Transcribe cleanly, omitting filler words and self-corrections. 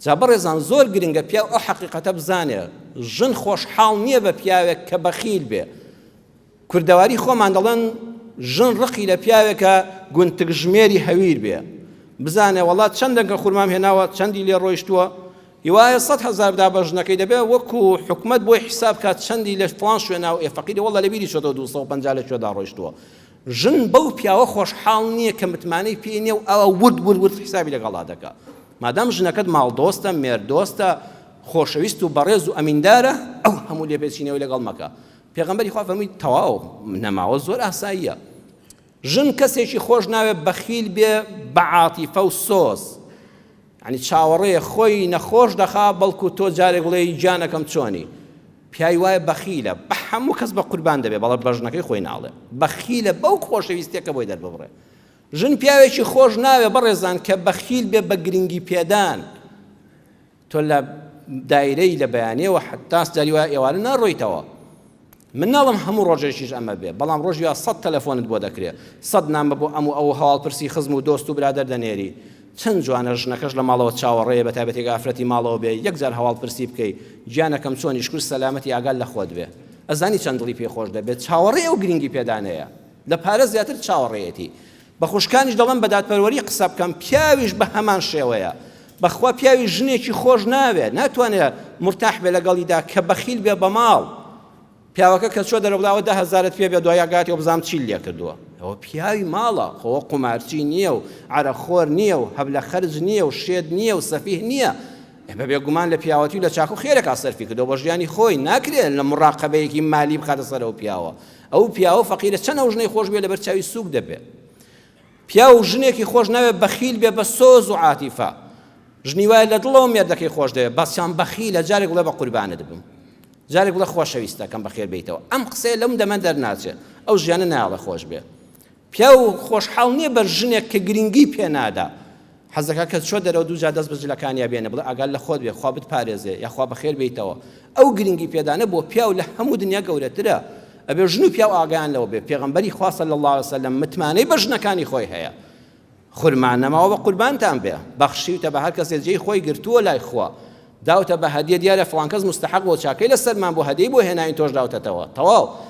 جا بەڕێزان زۆر گرنگە پیاو ئەو حەقیقەتە بزانێ ژن خۆشحاڵ نییە بە پیاوێک کە بەخیل بێ. کوردەواری خۆمان دەڵێن ژن ڕقی لە پیاوێکە گونتگژمێری هەویر بێ. بزانێ وڵات چەندێکە خورمام هێناوە چەندی لێ ڕۆیشتووە هیوایە 100,000 دا بە ژنەکەی دەبێ وەکو حکومەت بۆی حیساب کات چەندی لە فڵان شوێنە و فەقیری وەڵا لە بیری شۆتەوە 250 لە کوێدا ڕۆیشتووە. ژن بەو پیاوە خۆشحاڵ نییە کە متمانەی پێ نییە و ئەوە ورد حیسابی لەگەڵا دەکا. مادام ژنەکەت ماڵدۆستە مێردۆستە خۆشەویست و بەڕێز و ئەمیندارە ئەو هەموو لێپێچینەوەی لەگەڵ مەکە. پێغەمبەری خوا فەرمووی تەواو نەماوە زۆر ئاساییە. ژن کەسێکی خۆش ناوێت بەخیل بێ بە عاتیفە و سۆز، یعنی چاوەڕێ خۆی نەخۆش دەخا بەڵکو تۆ جارێک بڵێ گیانەکەم چۆنی. پیاوی وایە بەخیلە بە هەموو کەس بە قوربان دەبێ بەڵام بە ژنەکەی خۆی ناڵێ بەخیلە بەو خۆشەویستیەکە بۆی دەرببڕێ. ژن پیاوێکی خۆش ناوێ بەڕێزان کە بەخیل بێ بە گرنگی پێدان. تۆ لە دایرەی لە بەیانەوە حتاس جاری وایە ئێوارە ناڕۆیتەوە. من ناڵم هەموو ڕۆژێکیش ئەمە بێ بەڵام ڕۆژی 100 تەلەفۆنت بۆ دەکرێت 100 نامە بۆ ئەو هەواڵپرسی خزم و دۆست و برادەر دەنێری. چەند جوانە ژنەکەش لە ماڵەوە چاوەڕێیە بە تایبەتێک ئافرەتی ماڵەوە بێ یەکجار هەواڵپرسی بکەی گیانەکەم چۆنی شکر سەلامەتی ئاگال لە خۆت بێ ئەزانی چەند دڵی پێخۆش دەبێت چاوەڕێ و گرنگی پێدانەیە لە پارە زیاتر چاوەڕێیەتی. بە خوشکانیش دەڵێن بە دادپەروەری قسە بکەم پیاویش بە هەمان شێوەیە. بەخوا پیاوی ژنێکی خۆش ناوێت ناتوانێت مرتاح بێ لەگەڵیدا کە بەخیل بێ بە ماڵ. پیاوەکە کە چۆ دەرەوڵاوە 10,000 پێ بێ دوای ئاگاتی و بزانم چی لێ کردووە. ئەوە پیاوی ماڵە خۆ قومارچی نییە و عەرەخۆر نییە و هەب لە خەرج نییە و شێد نییە و سەفیه نییە. بە بێگومان لە پیاوەتی و لە چاک و خێرێکا سەرفی کردەوە بە ژیانی خۆی ناکرێت لە مڕاقەبەیەکی مالی بخاتە سەرەوە پیاوە. ئەو پیاوە فەقیرە چەند ئەو ژنەی خۆش بێ لەبەر چاوی سووک دەبێت. پیاو ژنێکی خۆش ناوێت بەخیل بێ بە سۆز و عاتیفە. ژنی وایە لە دڵەوە مێردەکەی خۆش دەوێت بەسیان بەخیلە جارێک بڵێ بە قوربانت بم جارێک بڵێ خۆشەویستەکەم بەخێر بیتەوە. ئەم قسەیە لەم دەمە دەرناچێت ئەو ژیانە نایڵە خۆش بێ. پیاو خۆشحاڵ نییە بەر ژنێک کە گرنگی پێ نادا. حەزەکە کە چۆ دەرەوە دوو جا دەست بە جلەکانیا بێنە بڵێ ئاگال لە خۆت بێ خوا بتپارێزێ یاخوا بەخێر بیتەوە. ئەو گرنگی پێدانە بۆ پیاو لە هەموو دنیا گەورەترە. ئەبێ ژن و پیاو ئاگایان لەوە بێ. پێغەمبەری خوا صلی الله علیه وسلم متمانەی بە ژنەکانی خۆی هەیە. خورمان نەماوە بە قوربانتان بێ بەخشیوتە بە هەر کەسێک جێی خۆی گرتووە لای خوا داوتە بە هەدیە دیارە فڵان کەس مستحق بۆ چاکەی لەسەرمان بۆ هەدیەی بۆ هێناوین تۆش داوتەتەوە تەواو